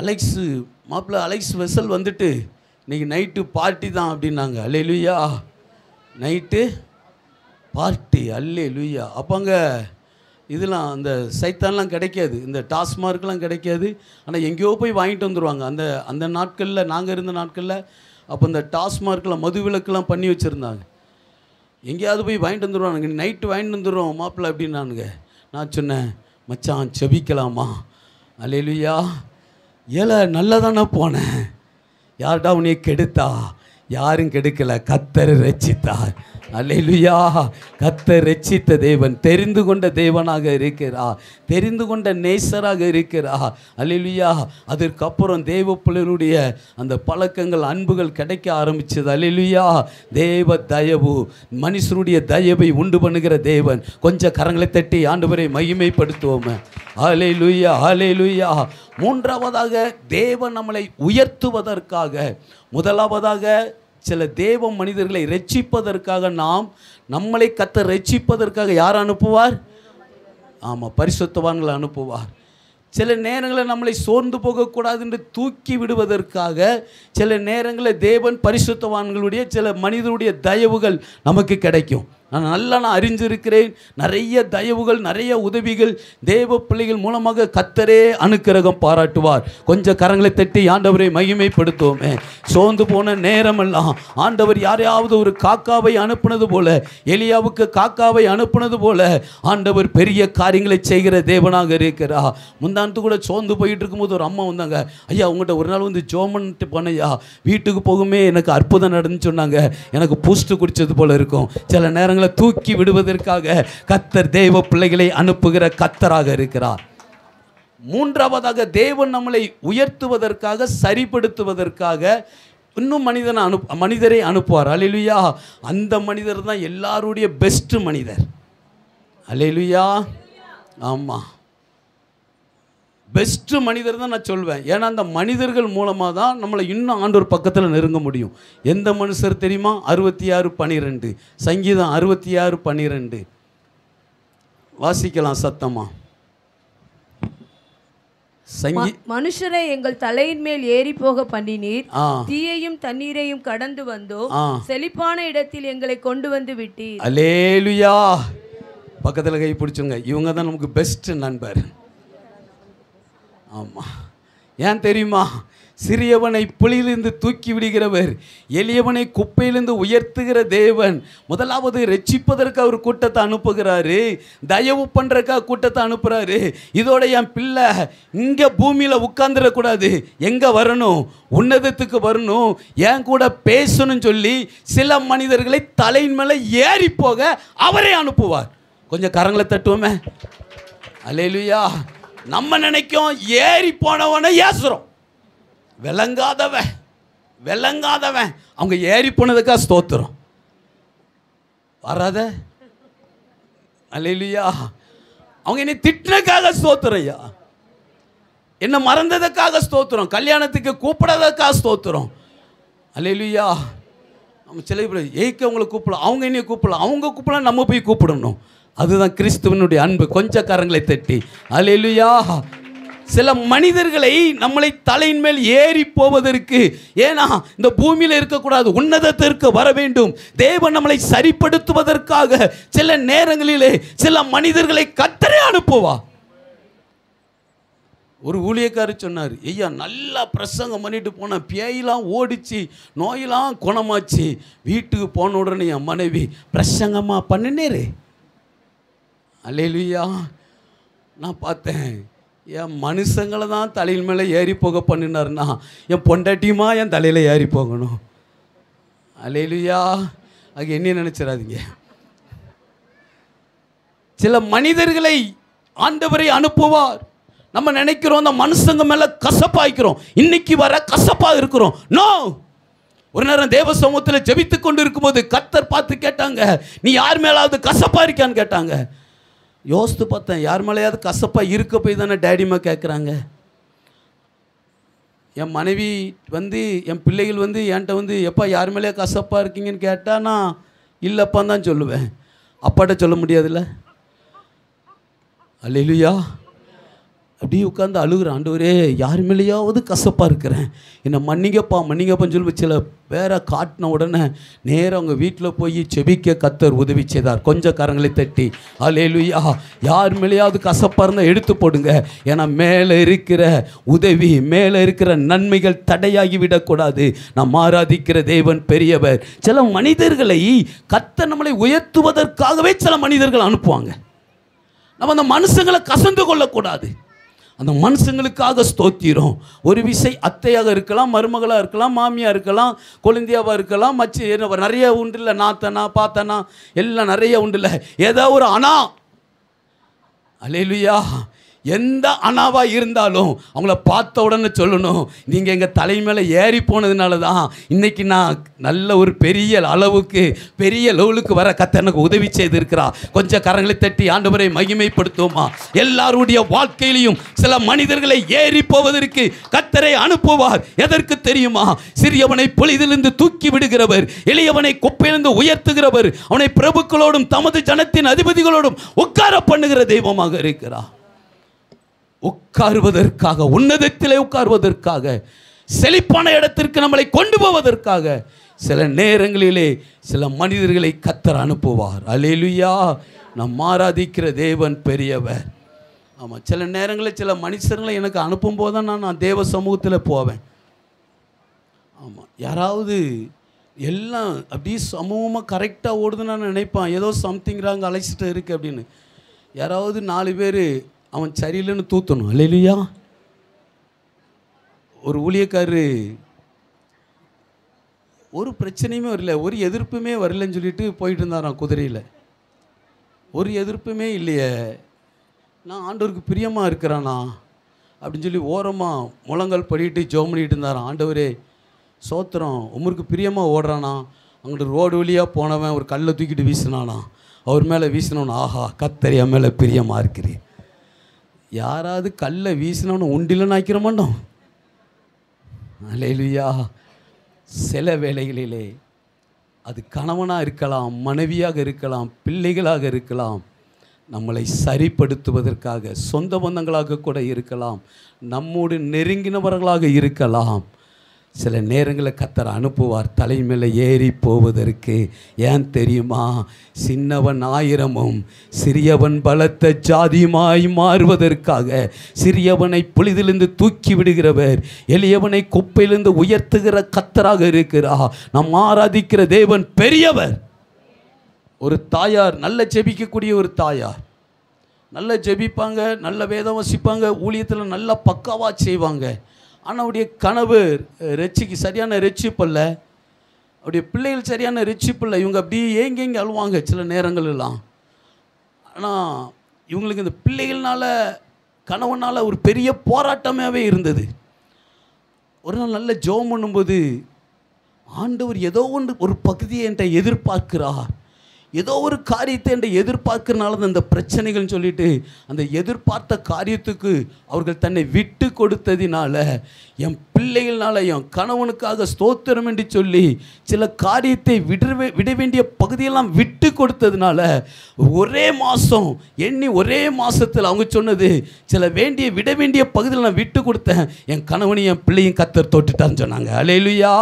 அலெக்ஸு மாப்பிள்ளை அலெக்ஸ் வெசல் வந்துட்டு இன்றைக்கி நைட்டு பார்ட்டி தான் அப்படின்னாங்க. அல்லேலூயா. Night party. அல்லேலூயா. அப்போ அங்கே இதெல்லாம் அந்த சைத்தான்லாம் கிடைக்காது, இந்த டாஸ்மார்க்கெலாம் கிடைக்காது. ஆனால் எங்கேயோ போய் வாங்கிட்டு வந்துடுவாங்க. அந்த நாட்களில், நாங்கள் இருந்த நாட்களில் அப்போ இந்த டாஸ்மார்க்கில் மதுவிலக்கெல்லாம் பண்ணி வச்சுருந்தாங்க. எங்கேயாவது போய் வாங்கிட்டு வந்துடுவானுங்க. நைட்டு வாங்கிட்டு வந்துடுறோம் மாப்பிள்ளை அப்படின்னானுங்க. நான் சொன்னேன், மச்சான் செபிக்கலாமா? அல்லேலூயா. ஏல நல்லா தானே போனேன், யார்டா உன்னை கெடுத்தா? யாரும் கெடுக்கலை, கர்த்தர் ரட்சித்தார். அல்லேலூயா. கர்த்தர் ரட்சித்த தேவன், தெரிந்து கொண்ட தேவனாக இருக்கிறார், தெரிந்து கொண்ட நேசராக இருக்கிறார். அல்லேலூயா. அதற்கப்புறம் தேவ பிள்ளைகளுடைய அந்த பழக்கங்கள், அன்புகள் கிடைக்க ஆரம்பிச்சது. அல்லேலூயா. தேவ தயவு, மனுஷனுடைய தயவை உண்டு பண்ணுகிற தேவன். கொஞ்சம் கரங்களை தட்டி ஆண்டவரை மகிமைப்படுத்துவோமே. அல்லேலூயா, அல்லேலூயா. மூன்றாவதாக தேவன் நம்மளை உயர்த்துவதற்காக, முதலாவதாக சில தேவ மனிதர்களை ரட்சிப்பதற்காக, நம்மளை கர்த்தர் ரட்சிப்பதற்காக யார் அனுப்புவார்? ஆமாம், பரிசுத்தவான்களை அனுப்புவார். சில நேரங்களில் நம்மளை சோர்ந்து போகக்கூடாது என்று தூக்கி விடுவதற்காக, சில நேரங்களில் தேவன் பரிசுத்தவான்களுடைய, சில மனிதருடைய தயவுகள் நமக்கு கிடைக்கும். நான் அறிஞ்சிருக்கிறேன். நிறைய தயவுகள், நிறைய உதவிகள் தேவ பிள்ளைகள் மூலமாக கர்த்தரே அனுக்கிரகம் பாராட்டுவார். கொஞ்சம் கரங்களை தட்டி ஆண்டவரை மகிமைப்படுத்துவோமே. சோர்ந்து போன நேரமெல்லாம் ஆண்டவர் யாரையாவது ஒரு காக்காவை அனுப்புனது போல, எலியாவுக்கு காக்காவை அனுப்புனது போல ஆண்டவர் பெரிய காரியங்களை செய்கிற தேவனாக இருக்கிறார். முந்தானத்து கூட சோர்ந்து போயிட்டு இருக்கும்போது ஒரு அம்மா வந்தாங்க. ஐயா, உங்கள்கிட்ட ஒரு நாள் வந்து ஜோமன்ட்டு போனையா, வீட்டுக்கு போகுமே எனக்கு அற்புதம் நடந்துன்னு சொன்னாங்க. எனக்கு பூஸ்ட் குடித்தது போல இருக்கும். சில நேரங்கள் தூக்கி விடுவதற்காக கர்த்தர் தேவ பிள்ளைகளை அனுப்புகிற கர்த்தராக இருக்கிறார். மூன்றாவதாக தேவன் நம்மளை உயர்த்துவதற்காக, சரிப்படுத்துவதற்காக இன்னும் மனிதரை அனுப்புவார். அல்லேலூயா. அந்த மனிதர் தான் எல்லாருடைய பெஸ்ட் மனிதர். அல்லேலூயா. ஆமாம், பெஸ்ட்டு மனிதர் தான் நான் சொல்வேன். ஏன்னா அந்த மனிதர்கள் மூலமாக தான் நம்மளை இன்னும் ஆண்டவர் பக்கத்தில் நெருங்க முடியும். எந்த மனுஷர் தெரியுமா? 66:12 சங்கீதம் 66:12 வாசிக்கலாம் சத்தமா. மனுஷரை எங்கள் தலையின் மேல் ஏறி போக பண்ணினீர், தீயையும் தண்ணீரையும் கடந்து வந்தோம், செழிப்பான இடத்தில் எங்களை கொண்டு வந்து விட்டீர். அல்லேலூயா. பக்கத்தில் கை பிடிச்சுங்க. இவங்க தான் நமக்கு பெஸ்ட் நண்பர். ஆமாம். ஏன் தெரியுமா? சிறியவனை புலியிலிருந்து தூக்கி விடுகிறவர், எளியவனை குப்பையிலிருந்து உயர்த்துகிற தேவன். முதலாவது ரட்சிப்பதற்கு அவர் கூட்டத்தை அனுப்புகிறாரு, தயவு பண்ணுறதுக்காக கூட்டத்தை அனுப்புகிறாரு. இதோட என் பிள்ளை இங்கே பூமியில் உட்கார்ந்துடக்கூடாது, எங்கே வரணும்? உன்னதத்துக்கு வரணும், என் கூட பேசணும்னு சொல்லி சில மனிதர்களை தலையின் மேலே ஏறி போக அவரே அனுப்புவார். கொஞ்சம் கரங்களை தட்டுவோமே. அல்லேலூயா. நம்ம நினைக்கும் ஏறி போனவனை ஏசுறோம். விளங்காதவன் அவங்க ஏறி போனதுக்காக ஸ்தோத்திரம் வராத. அல்லேலூயா. அவங்க என்னை திட்டினதுக்காக ஸ்தோத்திரம் ஐயா, என்ன மறந்ததுக்காக ஸ்தோத்திரம், கல்யாணத்துக்கு கூப்பிடாததுக்காக ஸ்தோத்திரம். அல்லேலூயா. நம்ம சில பேர் அவங்களை கூப்பிடலாம், அவங்க என்னையை கூப்பிடலாம், அவங்க கூப்பிடலாம், நம்ம போய் கூப்பிடணும். அதுதான் கிறிஸ்துவனுடைய அன்பு. கொஞ்சம் கரங்களை தட்டி அல்லேலூயா. சில மனிதர்களை நம்மளை தலையின் மேல் ஏறி போவதற்கு, ஏன்னா இந்த பூமியில் இருக்கக்கூடாது, உன்னதத்திற்கு வர வேண்டும். தேவன் நம்மளை சரிப்படுத்துவதற்காக சில நேரங்களிலே சில மனிதர்களை கர்த்தரே அனுப்புவா. ஒரு ஊழியக்காரர் சொன்னார், ஐயா நல்லா பிரசங்கம் பண்ணிட்டு போன, பேயெல்லாம் ஓடிச்சு, நோயெல்லாம் குணமாச்சு. வீட்டுக்கு போன உடனே என் மனைவி பிரசங்கமாக பண்ணினேரு. அல்லேலூயா. நான் பார்த்தேன், என் மனுஷங்களை தான் தலையில் மேலே ஏறி போக பண்ணினார்னா என் பொண்டாட்டியுமா என் தலையில் ஏறி போகணும். அல்லேலூயா. அது என்ன நினச்சிடாதீங்க. சில மனிதர்களை ஆண்டவரை அனுப்புவார். நம்ம நினைக்கிறோம் அந்த மனுஷங்க மேலே கசப்பாய்க்கிறோம், இன்னைக்கு வர கசப்பாக இருக்கிறோம். நோ. ஒரு நேரம் தேவ சமூகத்தில் ஜெபித்து கொண்டு இருக்கும்போது கர்த்தர் பார்த்து கேட்டாங்க, நீ யார் மேலாவது கசப்பாக இருக்கான்னு கேட்டாங்க. யோசித்து பார்த்தேன், யார் மேலேயாவது கசப்பாக இருக்க போய் தானே டேடிமா கேட்குறாங்க. என் மனைவி என் பிள்ளைகள் என்கிட்ட எப்பா யார் மேலேயே கசப்பாக இருக்கீங்கன்னு கேட்டால் நான் இல்லைப்பான்னு தான் சொல்லுவேன். அப்பாட்ட சொல்ல முடியாதுல்ல. அல்லேலூயா. அப்படியே உட்காந்து அழுகுறேன், ஆண்டவரே யார் மேலேயாவது கசப்பாக இருக்கிறேன், என்னை மன்னிங்கப்பான்னு சொல்லி சில வேற காட்டின உடனே நேராக அவங்க வீட்டில் போய் செபிக்க கர்த்தர் உதவி செய்தார். கொஞ்சம் கரங்களை தட்டி அல்லேலூயா. யார் மேலேயாவது கசப்பாக இருந்தால் எடுத்து போடுங்க. ஏன்னா மேலே இருக்கிற உதவி, மேலே இருக்கிற நன்மைகள் தடையாகி விடக்கூடாது. நாம் ஆராதிக்கிற தேவன் பெரியவர். சில மனிதர்களை கர்த்தர் நம்மளை உயர்த்துவதற்காகவே சில மனிதர்கள் அனுப்புவாங்க. நம்ம அந்த மனுஷங்களை கசந்து கொள்ளக்கூடாது. அந்த மனுஷங்களுக்காக ஸ்தோத்திரம். ஒரு விசை அத்தையாக இருக்கலாம், மருமகளாக இருக்கலாம், மாமியாக இருக்கலாம், குழந்தையாவாக இருக்கலாம், நிறைய உண்டுல்ல, நாத்தனா பாத்தனா எல்லாம் நிறைய உண்டுல்ல. ஏதோ ஒரு அணா, அல்லேலூயா, எந்த அணாவாக இருந்தாலும் அவங்கள பார்த்த உடனே சொல்லணும், நீங்கள் எங்கள் தலை மேலே ஏறி போனதுனால தான் இன்றைக்கி நான் நல்ல ஒரு பெரிய அளவுக்கு பெரிய லெவலுக்கு வர கர்த்தர் எனக்கு உதவி செய்திருக்கிறா. கொஞ்சம் கரங்களை தட்டி ஆண்டவரை மகிமைப்படுத்துவோமா. எல்லாருடைய வாழ்க்கையிலையும் சில மனிதர்களை ஏறி போவதற்கு கர்த்தரை அனுப்புவார். எதற்கு தெரியுமா? சிறியவனை பொழிதிலிருந்து தூக்கி விடுகிறவர், எளியவனை குப்பையிலிருந்து உயர்த்துகிறவர், அவனை பிரபுக்களோடும் தமது ஜனத்தின் அதிபதிகளோடும் உட்கார பண்ணுகிற தெய்வமாக இருக்கிறார். உட்காருவதற்காக, உன்னதத்திலே உட்காருவதற்காக, செழிப்பான இடத்திற்கு நம்மளை கொண்டு போவதற்காக சில நேரங்களிலே சில மனிதர்களை கர்த்தர் அனுப்புவார். அல்லேலூயா. நாம் ஆராதிக்கிற தேவன் பெரியவர். ஆமாம், சில நேரங்களில் சில மனுஷர்களை எனக்கு அனுப்பும்போது தான் நான் தேவ சமூகத்தில் போவேன். ஆமாம், யாராவது எல்லாம் அப்படியே சமூகமாக கரெக்டாக ஓடுதுன்னு நான் நினைப்பான், ஏதோ சம்திங் ராங் அழைச்சிட்டு இருக்கு அப்படின்னு. யாராவது 4 பேர் அவன் சரியில்லைன்னு தூத்தணும். அல்லேலூயா. ஒரு ஊழியக்காரரு ஒரு பிரச்சனையுமே வரல, ஒரு எதிர்ப்புமே வரலன்னு சொல்லிட்டு போயிட்டு இருந்தாராம் குதிரையில். ஒரு எதிர்ப்புமே இல்லையே, நான் ஆண்டவருக்கு பிரியமாக இருக்கிறானா அப்படின்னு சொல்லி ஓரமாக முழங்கால் படிட்டு ஜெபம் பண்ணிட்டு இருந்தாராம். ஆண்டவரே சோத்திரம், உமருக்கு பிரியமாக ஓடுறானா. அங்கிட்டு ரோடு வழியாக போனவன் ஒரு கல்லை தூக்கிட்டு வீசினானா, அவர் மேலே வீசினவன், ஆஹா கர்த்தர் என் மேலே பிரியமாக இருக்கிறேன். யாராவது கல்லை வீசினவனு உண்டிலன்னு ஆக்கிற மாட்டோம். அல்லேலூயா. சில வேளைகளிலே அது கணவனாக இருக்கலாம், மனைவியாக இருக்கலாம், பிள்ளைகளாக இருக்கலாம், நம்மளை சரிப்படுத்துவதற்காக சொந்த பந்தங்களாக கூட இருக்கலாம், நம்மோடு நெருங்கினவர்களாக இருக்கலாம். சில நேரங்களில் கர்த்தர் அனுப்புவார் தலைமையில் ஏறி போவதற்கு. ஏன் தெரியுமா? சின்னவன் 1000 சிறியவன் பலத்த ஜாதியுமாய் மாறுவதற்காக. சிறியவனை புழுதிலிருந்து தூக்கி விடுகிறவர், எளியவனை குப்பையிலிருந்து உயர்த்துகிற கர்த்தராக இருக்கிறார். நாம் ஆராதிக்கிற தேவன் பெரியவர். ஒரு தாயார், நல்ல ஜெபிக்கக்கூடிய ஒரு தாயார், நல்ல ஜெபிப்பாங்க, நல்ல வேதம் வசிப்பாங்க, ஊழியத்தில் நல்ல பக்காவாக செய்வாங்க. ஆனால் அவருடைய கணவர் சரியான ரெச்சிப்பில்ல, அவருடைய பிள்ளைகள் சரியான ரெச்சிப்பில்லை. இவங்க அப்படியே ஏங்கி அழுவாங்க சில நேரங்களெல்லாம். ஆனால் இவங்களுக்கு இந்த பிள்ளைகள்னால கணவனால் ஒரு பெரிய போராட்டமாகவே இருந்தது. ஒரு நாள் நல்ல ஜெபம் பண்ணும்போது ஆண்டவர் ஏதோ ஒரு பகுதியை என்கிட்ட எதிர்பார்க்கிறார், ஏதோ ஒரு காரியத்தை என்கிட்ட எதிர்பார்க்கறனால தான் இந்த பிரச்சனைகள்னு சொல்லிட்டு அந்த எதிர்பார்த்த காரியத்துக்கு அவர்கள் தன்னை விட்டு கொடுத்ததினால, என் பிள்ளைகள்னால, என் கணவனுக்காக ஸ்தோத்திரம் என்று சொல்லி சில காரியத்தை விட வேண்டிய பகுதியெல்லாம் விட்டு கொடுத்ததுனால ஒரே மாதம் எண்ணி ஒரே மாதத்தில் அவங்க சொன்னது, சில விட வேண்டிய பகுதியில் நான் விட்டு கொடுத்தேன், என் கணவனையும் என் பிள்ளையும் கர்த்தர் தொட்டுட்டான்னு சொன்னாங்க. அல்லேலூயா.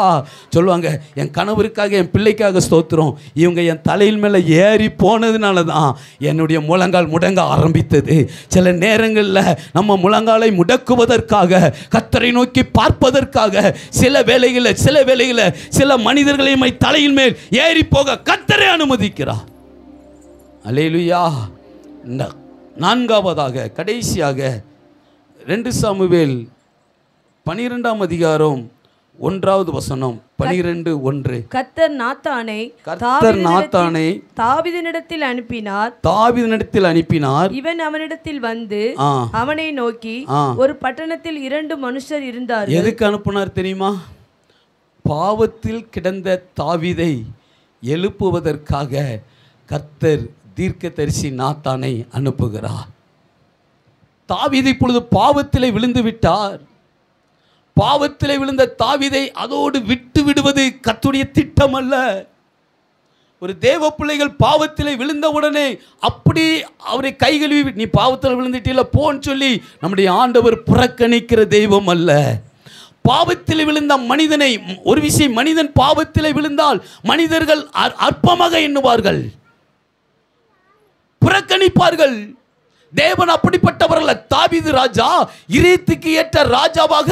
சொல்லுவாங்க, என் கணவருக்காக என் பிள்ளைக்காக ஸ்தோத்திரம், இவங்க என் தலையில் மேலே ஏறி போனதுனால தான் என்னுடைய முழங்கால் முடங்க ஆரம்பித்தது. சில நேரங்களில் நம்ம முழங்காலை முடக்குவதற்காக, கர்த்தரை நோக்கி பார்ப்பதற்காக சில வேளைகளில் சில மனிதர்களை தலையின் மேல் ஏறி போக கர்த்தரை அனுமதிக்கிறார். அல்லேலூயா. நான்காவதாக கடைசியாக 2 சாமுவேல் 12ஆம் அதிகாரம் 1வது வசனம் 12:1. கர்த்தர் நாத்தானை தாவீதினிடத்தில் அனுப்பினார். இவன் அவனிடத்தில் வந்து அவனை நோக்கி, ஒரு பட்டணத்தில் 2 மனுஷர் இருந்தார்கள். எதுக்கு அனுப்பினார் தெரியுமா? பாவத்தில் கிடந்த தாவீதை எழுப்புவதற்காக கர்த்தர் தீர்க்கதரிசி நாத்தானை அனுப்புகிறார். தாவீது இப்பொழுது பாவத்திலே விழுந்து விட்டார். பாவத்திலே விழுந்த தாவீதை அதோடு விட்டு விடுவது கர்த்தருடைய திட்டம் அல்ல. ஒரு தேவ பிள்ளைகள் பாவத்திலே விழுந்தவுடனே அப்படி அவரை கைகழுவி நீ பாவத்தில் விழுந்துட்டீல போன்னு சொல்லி நம்முடைய ஆண்டவர் புறக்கணிக்கிற தெய்வம் அல்ல. பாவத்தில் விழுந்த மனிதனை, ஒரு விஷயம், மனிதன் பாவத்தில் விழுந்தால் மனிதர்கள் அற்பமாக எண்ணுவார்கள், புறக்கணிப்பார்கள். தேவன் அப்படிப்பட்டவர் அல்ல. தாவீது ராஜா இதயத்துக்கு ஏற்ற ராஜாவாக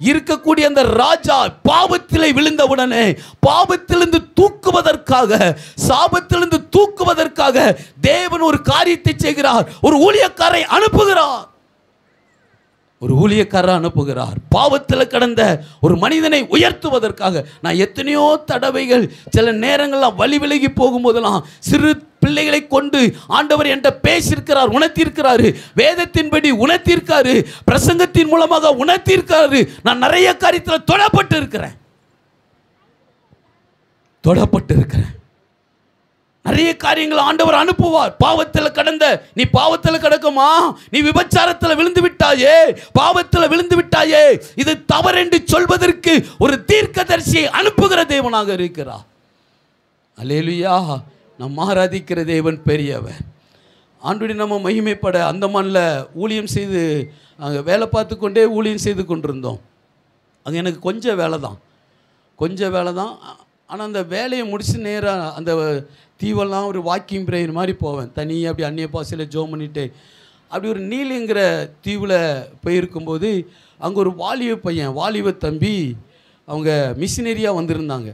இருக்கக்கூடிய அந்த ராஜா பாவத்திலே விழுந்தவுடனே பாவத்திலிருந்து தூக்குவதற்காக, சாபத்திலிருந்து தூக்குவதற்காக தேவன் ஒரு காரியத்தை செய்கிறார். ஒரு ஊழியக்காரை அனுப்புகிறார். பாவத்தில் கடந்த ஒரு மனிதனை உயர்த்துவதற்காக. நான் எத்தனையோ தடவைகள் சில நேரங்கள்லாம் வழி விலகி போகும்போதெல்லாம் சிறு பிள்ளைகளை கொண்டு ஆண்டவர் என்கிட்ட பேசியிருக்கிறார், உணர்த்தியிருக்கிறாரு, வேதத்தின்படி உணர்த்தியிருக்காரு, பிரசங்கத்தின் மூலமாக உணர்த்தியிருக்காரு. நான் நிறைய காரியத்தில் தொடப்பட்டு இருக்கிறேன். நிறைய காரியங்கள் ஆண்டவர் அனுப்புவார். பாவத்தில் கடந்த நீ பாவத்தில் கிடக்குமா, நீ விபச்சாரத்தில் விழுந்து விட்டாயே, பாவத்தில் விழுந்து விட்டாயே, இது தவறென்று சொல்வதற்கு ஒரு தீர்க்கதரிசியை அனுப்புகிற தேவனாக இருக்கிறார். அல்லேலூயா. நம் ஆராதிக்கிற தேவன் பெரியவர். ஆண்டுடைய நம்ம மகிமைப்பட அந்தமான்ல ஊழியம் செய்து அங்கே வேலை பார்த்து கொண்டே ஊழியம் செய்து கொண்டிருந்தோம். அங்கே எனக்கு கொஞ்சம் வேலை தான். ஆனால் அந்த வேலையை முடிச்சு நேராக அந்த தீவெல்லாம் ஒரு வாக்கிங் பிரேயர் மாதிரி போவேன். தனியாக அப்படி அந்நிய பாசையில் ஜோம் பண்ணிவிட்டு அப்படி ஒரு நீலிங்கிற தீவில் போயிருக்கும்போது அங்கே ஒரு வாலிப தம்பி அவங்க மிஷினரியாக வந்திருந்தாங்க.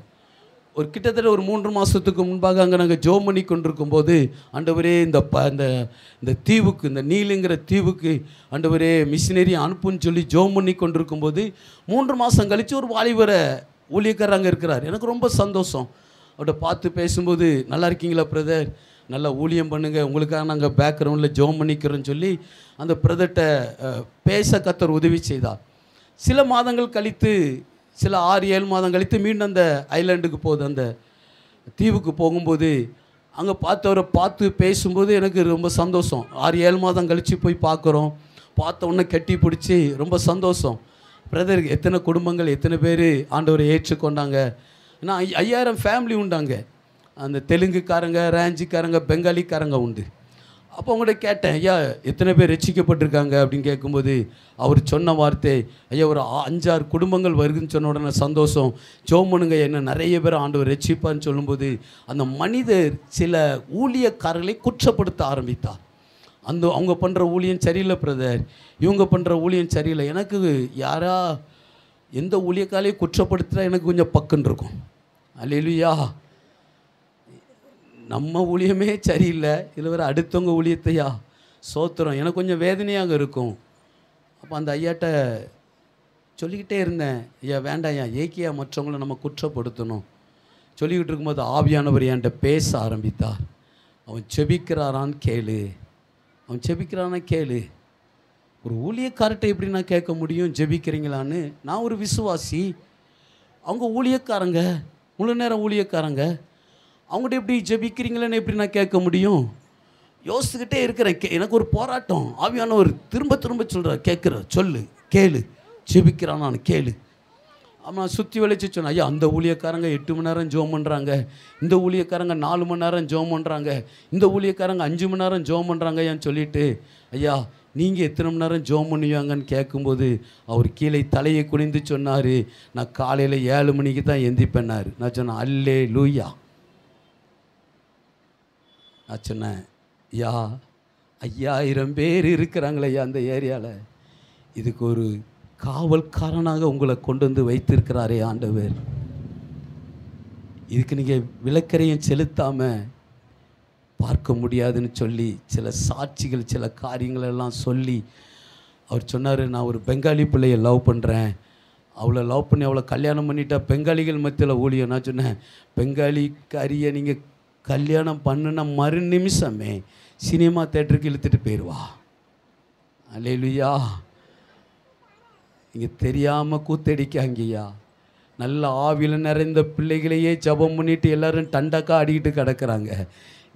ஒரு கிட்டத்தட்ட ஒரு 3 மாதத்துக்கு முன்பாக அங்கே நாங்கள் ஜோம் பண்ணி கொண்டிருக்கும்போது, ஆண்டவரே இந்த தீவுக்கு, இந்த நீலுங்கிற தீவுக்கு ஆண்டவரே மிஷினரி அனுப்புன்னு சொல்லி ஜோம் பண்ணி கொண்டிருக்கும்போது 3 மாதம் கழித்து ஒரு வாலிபரை ஊழியக்காரர் அங்கே இருக்கிறார். எனக்கு ரொம்ப சந்தோஷம். அவர்கிட்ட பார்த்து பேசும்போது, நல்லா இருக்கீங்களா பிரதர், நல்லா ஊழியம் பண்ணுங்கள், உங்களுக்காக நாங்கள் பேக்ரவுண்டில் ஜோம் பண்ணிக்கிறோன்னு சொல்லி அந்த பிரதர்கிட்ட பேச கர்த்தர் உதவி செய்தார். சில மாதங்கள் கழித்து, சில 6-7 மாதம் கழித்து மீண்டும் அந்த ஐலாண்டுக்கு போகுது, அந்த தீவுக்கு போகும்போது அங்கே பார்த்தவரை பார்த்து பேசும்போது எனக்கு ரொம்ப சந்தோஷம். 6-7 மாதம் கழித்து போய் பார்க்குறோம். பார்த்த உடனே கட்டி பிடிச்சி ரொம்ப சந்தோஷம். பிரதர், எத்தனை குடும்பங்கள், எத்தனை பேர் ஆண்டவரை ஏற்றுக்கொண்டாங்க. ஏன்னா 5000 ஃபேமிலி உண்டாங்க. அந்த தெலுங்குக்காரங்க, ராஞ்சிக்காரங்க, பெங்காலிக்காரங்க உண்டு. அப்போ அவங்கள்ட்ட கேட்டேன், ஐயா எத்தனை பேர் ரட்சிக்கப்பட்டிருக்காங்க அப்படின்னு கேட்கும்போது அவர் சொன்ன வார்த்தை, ஐயா ஒரு 5-6 குடும்பங்கள் வருதுன்னு சொன்ன உடனே சந்தோஷம், ஜோமனுங்க என்ன நிறைய பேர் ஆண்டவர் ரட்சிப்பான்னு சொல்லும்போது அந்த மனிதர் சில ஊழியக்காரர்களை குற்றப்படுத்த ஆரம்பித்தார். அவங்க பண்ணுற ஊழியம் சரியில்லை பிரதர், இவங்க பண்ணுற ஊழியம் சரியில்லை. எனக்கு எந்த ஊழியக்காரையும் குற்றப்படுத்துகிறா எனக்கு கொஞ்சம் பக்குன்னு இருக்கும். அல்லேலூயா. நம்ம ஊழியமே சரியில்லை, இதில் வேறு அடுத்தவங்க ஊழியத்தையா சோத்திரம், எனக்கு கொஞ்சம் வேதனையாக இருக்கும். அப்போ அந்த ஐயாட்ட சொல்லிக்கிட்டே இருந்தேன், ஐயா வேண்டாம் ஐயா, ஏக்கியா மற்றவங்களை நம்ம குற்றப்படுத்தணும் சொல்லிக்கிட்டு இருக்கும்போது ஆவியானவர் என்கிட்ட பேச ஆரம்பித்தார். அவன் செபிக்கிறாரான்னு கேளு. ஒரு ஊழியக்கார்ட்ட எப்படி நான் கேட்க முடியும் ஜெபிக்கிறீங்களான்னு? நான் ஒரு விசுவாசி, அவங்க ஊழியக்காரங்க, முழு நேரம் ஊழியக்காரங்க, அவங்கள்ட்ட எப்படி ஜெபிக்கிறீங்களேன்னு எப்படி நான் கேட்க முடியும்? யோசிச்சுக்கிட்டே இருக்கிறேன். எனக்கு ஒரு போராட்டம். ஆவியானவர் திரும்ப சொல்கிறார், கேளு, ஜெபிக்கிறான் நான் கேளு. அவன் சுற்றி வளைச்சி சொன்னேன், ஐயா அந்த ஊழியக்காரங்க 8 மணி நேரம் ஜோம் பண்ணுறாங்க, இந்த ஊழியக்காரங்க 4 மணி நேரம் ஜோம் பண்ணுறாங்க, இந்த ஊழியக்காரங்க 5 மணி நேரம் ஜோம் பண்ணுறாங்க ஏன்னு சொல்லிட்டு, ஐயா நீங்கள் எத்தனை மணி நேரம் ஜோம் பண்ணுவாங்கன்னு கேட்கும்போது அவர் கீழே தலையை குனிந்து சொன்னார், நான் காலையில் 7 மணிக்கு தான் எந்திப்பேன்னாரு. நான் சொன்னேன், அல்லே லூயா. நான் சொன்னேன், ஐயா 5000 பேர் இருக்கிறாங்களே ஐயா அந்த ஏரியாவில், இதுக்கு ஒரு காவல்காரனாக உங்களை கொண்டு வந்து வைத்திருக்கிறாரே ஆண்டவர், இதுக்கு நீங்கள் விளக்கரையும் செலுத்தாமல் பார்க்க முடியாதுன்னு சொல்லி சில சாட்சிகள், சில காரியங்களெல்லாம் சொல்லி அவர் சொன்னார், நான் ஒரு பெங்காலி பிள்ளையை லவ் பண்ணுறேன், அவளை லவ் பண்ணி அவளை கல்யாணம் பண்ணிட்டா பெங்காலிகள் மத்தியில் ஊழியம். நான் சொன்னேன், பெங்காலிக்காரியை நீங்கள் கல்யாணம் பண்ணுன மறு நிமிஷமே சினிமா தேட்டருக்கு இழுத்துட்டு போயிடுவா. அல்லேலூயா. இங்கே தெரியாமல் கூத்தடிக்காங்கய்யா. நல்ல ஆவியில் நிறைந்த பிள்ளைகளையே ஜபம் பண்ணிட்டு எல்லோரும் டண்டக்கா அடிக்கிட்டு கிடக்கிறாங்க.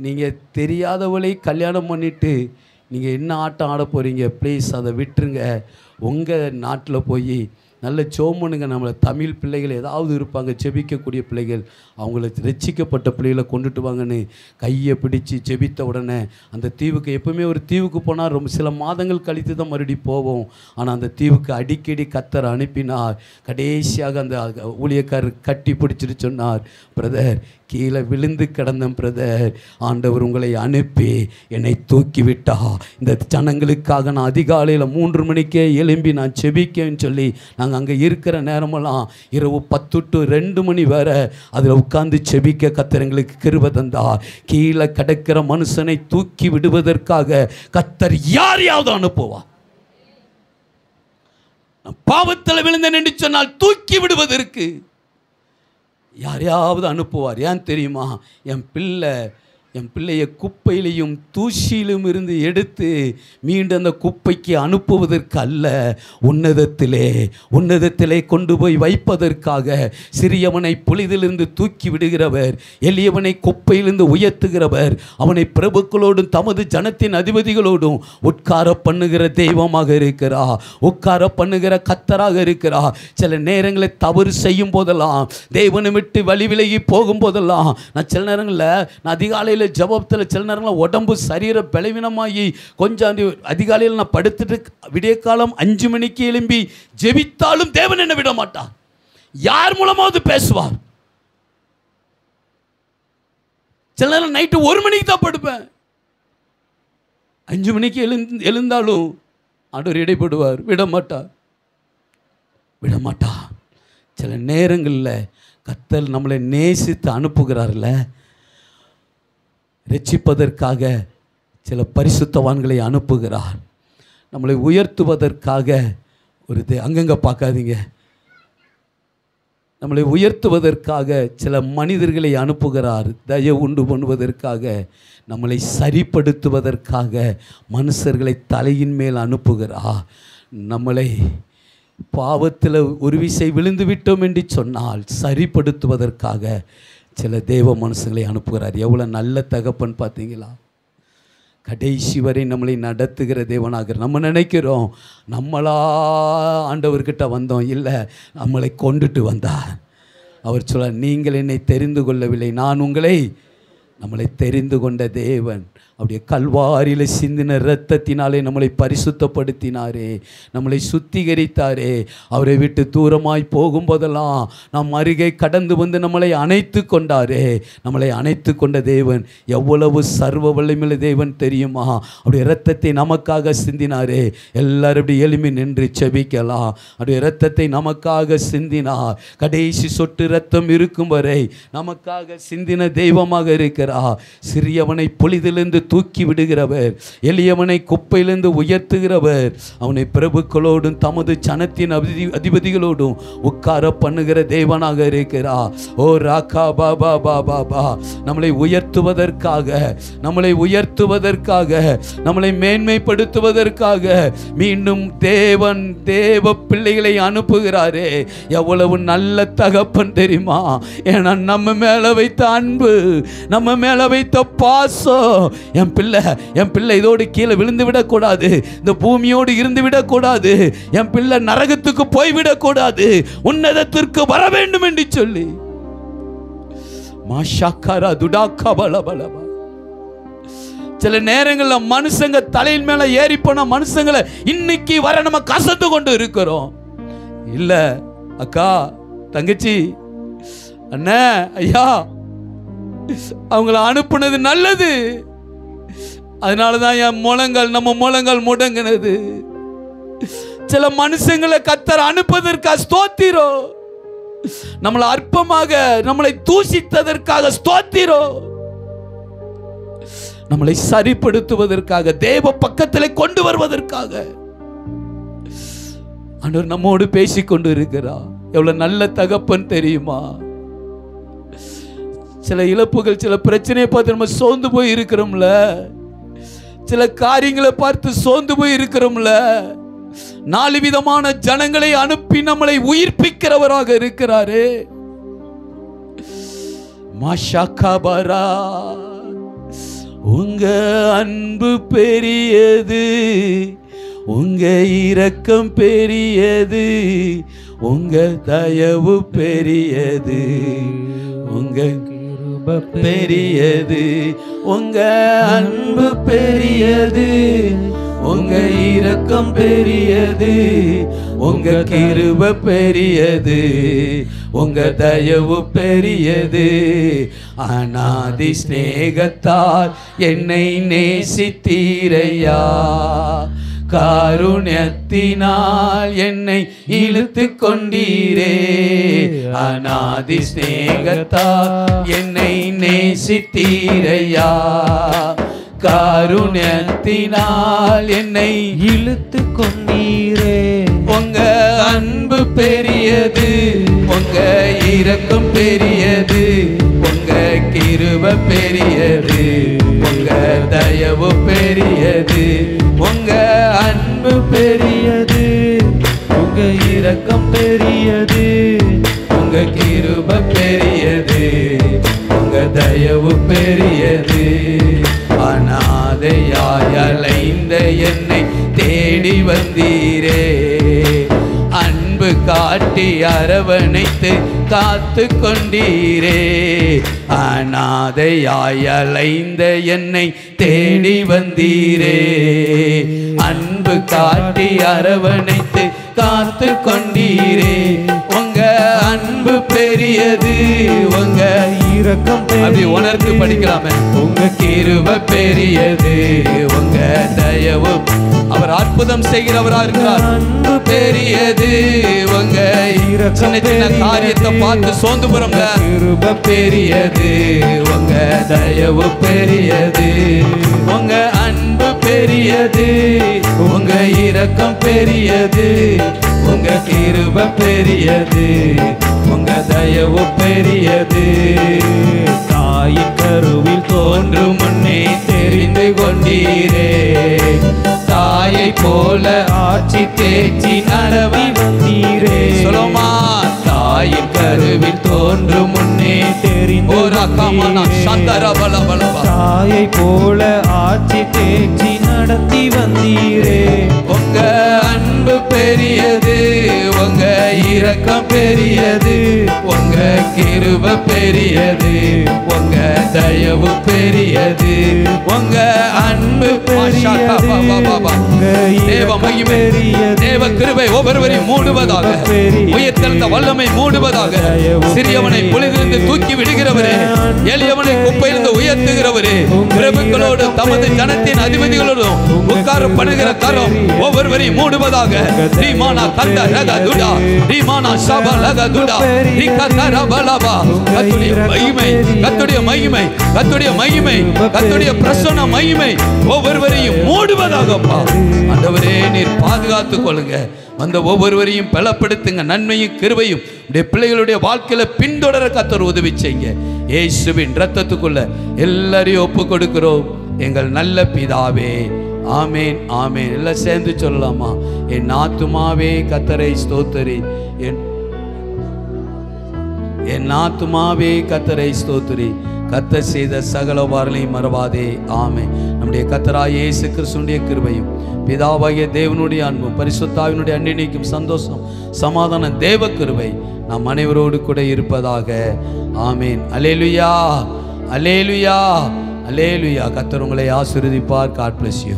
நீங்கள் தெரியாதவளை கல்யாணம் பண்ணிவிட்டு நீங்கள் என்ன ஆட்டம் ஆட போகிறீங்க? ப்ளீஸ் அதை விட்டுருங்க. உங்கள் நாட்டில் போய் நல்ல ஜெபம்னுங்க. நம்மளை தமிழ் பிள்ளைகள் ஏதாவது இருப்பாங்க, ஜெபிக்கக்கூடிய பிள்ளைகள், அவங்கள ரட்சிக்கப்பட்ட பிள்ளைகளை கொண்டுட்டு வாங்கன்னு கையை பிடிச்சி ஜெபித்த உடனே அந்த தீவுக்கு, எப்பவுமே ஒரு தீவுக்கு போனால் ரொம்ப சில மாதங்கள் கழித்து தான் மறுபடியும் போவோம். ஆனால் அந்த தீவுக்கு அடிக்கடி கர்த்தர் அனுப்பினார். கடைசியாக அந்த ஊழியக்காரர் கட்டி பிடிச்சிட்டு சொன்னார், பிரதர் கீழே விழுந்து கிடந்தேன் பிரதர், ஆண்டவர் உங்களை அனுப்பி என்னை தூக்கி விட்டா. இந்த ஜனங்களுக்காக நான் அதிகாலையில் 3 மணிக்கே எழும்பி நான் செபிக்கேன்னு சொல்லி நாங்கள் அங்கே இருக்கிற நேரமெல்லாம் இரவு 10 to 2 மணி வரை அதில் உட்கார்ந்து செபிக்க கர்த்தர் எங்களுக்கு கிருபை தந்தார். கீழே கிடக்கிற மனுஷனை தூக்கி விடுவதற்காக கர்த்தர் யாரையாவது அனுப்புவார். பாவத்தில் விழுந்தேன் என்று சொன்னால் தூக்கி விடுவதற்கு யாரையாவது அனுப்புவார். ஏன் தெரியுமா? என் பிள்ளையை குப்பையிலையும் தூசியிலும் இருந்து எடுத்து மீண்டும் அந்த குப்பைக்கு அனுப்புவதற்கு அல்ல, உன்னதத்திலே கொண்டு போய் வைப்பதற்காக. சிறியவனை புலிதிலிருந்து தூக்கி விடுகிறவர், எளியவனை குப்பையிலிருந்து உயர்த்துகிறவர், அவனை பிரபுக்களோடும் தமது ஜனத்தின் அதிபதிகளோடும் உட்கார பண்ணுகிற தெய்வமாக இருக்கிறார், உட்கார பண்ணுகிற கர்த்தராக இருக்கிறார். சில நேரங்களில் தவறு செய்யும் போதெல்லாம், தேவனை விட்டு வழி விலகி போகும்போதெல்லாம், நான் சில நேரங்களில் நான் அதிகாலையில் ஜபத்தில் சில நேரங்களில் உடம்பு சரீர பலவீனமாகி கொஞ்சம் அதிகாலையில் நான் படுத்துட்டு விடிய காலம் 5 மணிக்கு எழும்பி ஜெபித்தாலும் தேவன் என்னை விட மாட்டார். யார் மூலமாவது பேசுவார். சில நேரம் நைட்டு 1 மணிக்கு தான் படுப்பேன். 5 மணிக்கு எழுந்தாலும் ஆண்டவர் இடைப்படுவார், விட மாட்டார். சில நேரங்களில் கர்த்தர் நம்மளை நேசித்து அனுப்புகிறார்ல, ரட்சிப்பதற்காக சில பரிசுத்தவான்களை அனுப்புகிறார். நம்மளை உயர்த்துவதற்காக அங்கங்கே பார்க்காதீங்க, நம்மளை உயர்த்துவதற்காக சில மனிதர்களை அனுப்புகிறார். தயவு உண்டு பண்ணுவதற்காக, நம்மளை சரிப்படுத்துவதற்காக மனுஷர்களை தலையின் மேல் அனுப்புகிறார். நம்மளை பாவத்தில் ஒரு விசை விழுந்து விட்டோம் என்று சொன்னால் சரிப்படுத்துவதற்காக சில தேவ மனுஷங்களை அனுப்புகிறார். எவ்வளோ நல்ல தகப்பன் பார்த்தீங்களா? கடைசி வரை நம்மளை நடத்துகிற தேவனாக. நம்ம நினைக்கிறோம் நம்மளா ஆண்டவர்கிட்ட வந்தோம், இல்லை, நம்மளை கொண்டுட்டு வந்தார். அவர் சொல்ல, நீங்கள் என்னை தெரிந்து கொள்ளவில்லை, நான் நம்மளை தெரிந்து கொண்ட தேவன். அப்படியே கல்வாரியில் சிந்தின இரத்தத்தினாலே நம்மளை பரிசுத்தப்படுத்தினாரே, நம்மளை சுத்திகரித்தாரே. அவரை விட்டு தூரமாய் போகும்போதெல்லாம் நாம் அருகே கடந்து வந்து நம்மளை அணைத்து கொண்டாரே. நம்மளை அணைத்து கொண்ட தேவன் எவ்வளவு சர்வ வல்லமையுள்ள தேவன் தெரியுமா? அப்படியே இரத்தத்தை நமக்காக சிந்தினாரே. எல்லாரும் அப்படி எளிமை நின்று செபிக்கலாம். அப்படியே இரத்தத்தை நமக்காக சிந்தினார். கடைசி சொட்டு இரத்தம் இருக்கும் வரை நமக்காக சிந்தின தெய்வமாக இருக்கிறார். சிறியவனை பொலிதிலிருந்து தூக்கி விடுகிறவர், எளியவனை குப்பையிலிருந்து உயர்த்துகிறவர், அவனை பிரபுக்களோடும் தமது ஜனத்தின் அதிபதிகளோடும் உட்கார பண்ணுகிற தேவனாக இருக்கிறார். ஓ ராக்கா பாபா பாபா பா, நம்மளை உயர்த்துவதற்காக, நம்மளை மேன்மைப்படுத்துவதற்காக மீண்டும் தேவ பிள்ளைகளை அனுப்புகிறாரே. எவ்வளவு நல்ல தகப்பன் தெரியுமா? ஏன்னா நம்ம மேல வைத்த அன்பு, நம்ம மேல வைத்த பாசம். என் பிள்ளை இதோடு கீழே விழுந்து விடக்கூடாது, இந்த பூமியோடு இருந்து விடக்கூடாது, என் பிள்ளை நரகத்துக்கு போய்விடக்கூடாது, உன்னதத்திற்கு வர வேண்டும் என்று சொல்லி சில நேரங்களில் மனுஷங்க தலையின் மேல ஏறி போன மனுஷங்களை இன்னைக்கு வர நம்ம கசந்து கொண்டு இருக்கிறோம். இல்ல அக்கா, தங்கச்சி, அண்ணா, ஐயா, அவங்கள அனுப்புனது நல்லது. அதனாலதான் நம்ம முழங்கால் முடங்கினது. சில மனுஷங்களை கர்த்தர் அனுப்பதற்காக ஸ்தோத்திரம், நம்மளை அற்பமாக நம்மளை தூசித்ததற்காக ஸ்தோத்திரம். நம்மளை சரிப்படுத்துவதற்காக, தேவ பக்கத்தில் கொண்டு வருவதற்காக ஆண்டவர் நம்மோடு பேசிக்கொண்டு இருக்கிறார். எவ்வளவு நல்ல தகப்பன் தெரியுமா? சில இழப்புகள், சில பிரச்சனையை பார்த்து நம்ம சோர்ந்து போய் இருக்கிறோம்ல, சில காரியங்களை பார்த்து சோர்ந்து போய் இருக்கிறோம்ல, 4 விதமான ஜனங்களை அனுப்பி நம்மளை உயிர்ப்பிக்கிறவராக இருக்கிறாரு. மாஷாகாபரா, உங்க அன்பு பெரியது, உங்க இரக்கம் பெரியது, உங்க தயவு பெரியது, உங்க கிருபை பெரியது, உங்க அன்பு பெரியது, உங்க இரக்கம் பெரியது, உங்க கிருபை பெரியது, உங்க தயவு பெரியது. அநாதி ஸ்நேகத்தால் என்னை நேசித்தீரையா, காருண்யத்தினால் என்னை இழுத்து கொண்டீரே. அநாதி ஸ்நேகத்தால் என்னை நேசித்தீரையா, காருண்யத்தினால் என்னை இழுத்து கொண்டீரே. உங்க அன்பு பெரியது, உங்க இரக்கம் பெரியது, உங்க கிருபை பெரியது, உங்க தயவு பெரியது, உங்க அன்பு பெரியது, உங்க இரக்கம் பெரியது, உங்க கிருபை பெரியது, உங்க தயவு பெரியது. அநாதையாய் அலைந்த என்னை தேடி வந்தீரே, அன்பு காட்டி அரவணைத்து காத்து கொண்டீரே. அநாதையாய் அலைந்த என்னை தேடி வந்தீரே, அன்பு காட்டி அரவணைத்து காத்து கொண்டீரே. உங்க அன்பு பெரியது, உங்க இரக்கம் அப்படி உணர்ந்து படிக்கலாமே. உங்க கிருபை பெரியது, உங்க தயவு, அவர் அற்புதம் செய்கிறவரா இருக்கிறார். அன்பு பெரியது, உங்க சின்ன சின்ன காரியத்தை பார்த்து சோர்ந்து போறோங்க. கிருபை பெரியது, உங்க தயவு பெரியது, உங்க அன்பு பெரியது, உங்க இரக்கம் பெரியது, உங்க கிருபை பெரியது, உங்க தயவு பெரியது. தாயின் கருவில் தோன்றும் முன்னே தெரிந்து கொண்டீரே, தாயை போல ஆட்சி தேய்ச்சி நடவி வந்தீரே. சொல்லுமா, தாயின் கருவில் தோன்றும் முன்னே தெரிந்து தாயை போல ஆட்சி தேய்ச்சி நடத்தி வந்தீரே. உங்க அன்பு பெரியது, உங்க இரக்கம் பெரியது, உங்க கிருபை பெரியது, உங்க தயவு பெரியது, உங்க அன்பு பெரியது, தேவ மகிமை, தேவ கிருபை ஒவ்வொருவரையும் மூடுவதாக, உயர்த்தெழுந்த வல்லமை மூடுவதாக. சிறியவனை பொழுதிலிருந்து தூக்கி விடுகிறவரே, எளியவனை குப்பையிலிருந்து உயர்த்துகிறவரே, பிரபுக்களோடு தமது ஜனத்தின் அதிபதிகளோடும் உட்கார பண்ணுகிற கரம் ஒவ்வொருவரையும் மூடுவதாக. ரீமானா கந்த ரக துடா, ரீமானா சபா ரக துடா, ரிகதர பலபா. கர்த்தருடைய மகிமை, கர்த்தருடைய மகிமை, கர்த்தருடைய மகிமை, கர்த்தருடைய பிரசன்ன மகிமை ஒவ்வொருவரையும் மூடுவதாகப்பா. ஆண்டவரே, நீர் பாதுகாத்துக் கொள்ளுங்க. அந்த ஒவ்வொருவரையும் பலப்படுத்துங்க. நன்மையும் கிருபையும் உடைய பிள்ளைகளுடைய வாழ்க்கையில பின்தொடர கர்த்தர் உதவி செய்யுங்க. இயேசுவின் இரத்தத்துக்குள்ள எல்லாரையும் ஒப்பு கொடுக்கிறோம் எங்கள் நல்ல பிதாவே. ஆமேன், ஆமேன். எல்லாம் சேர்ந்து சொல்லலாமா? என் ஆத்துமாவே கர்த்தரை ஸ்தோத்திரி, என் ஆத்துமாவே கர்த்தரை ஸ்தோத்திரி, கர்த்தர் செய்த சகல உபகாரங்களையும் மறவாதே. ஆமென். நம்முடைய கர்த்தராகிய இயேசு கிறிஸ்துவினுடைய கிருபையும் பிதாவாகிய தேவனுடைய அன்பும் பரிசுத்தாவினுடைய அன்பினைக்கும் சந்தோஷம் சமாதானம் தேவ கிருபை நாம் அனைவரோடு கூட இருப்பதாக. ஆமேன். அல்லேலூயா, அல்லேலூயா, அல்லேலூயா. கர்த்தர் உங்களை ஆசீர்வதிப்பார். God bless you.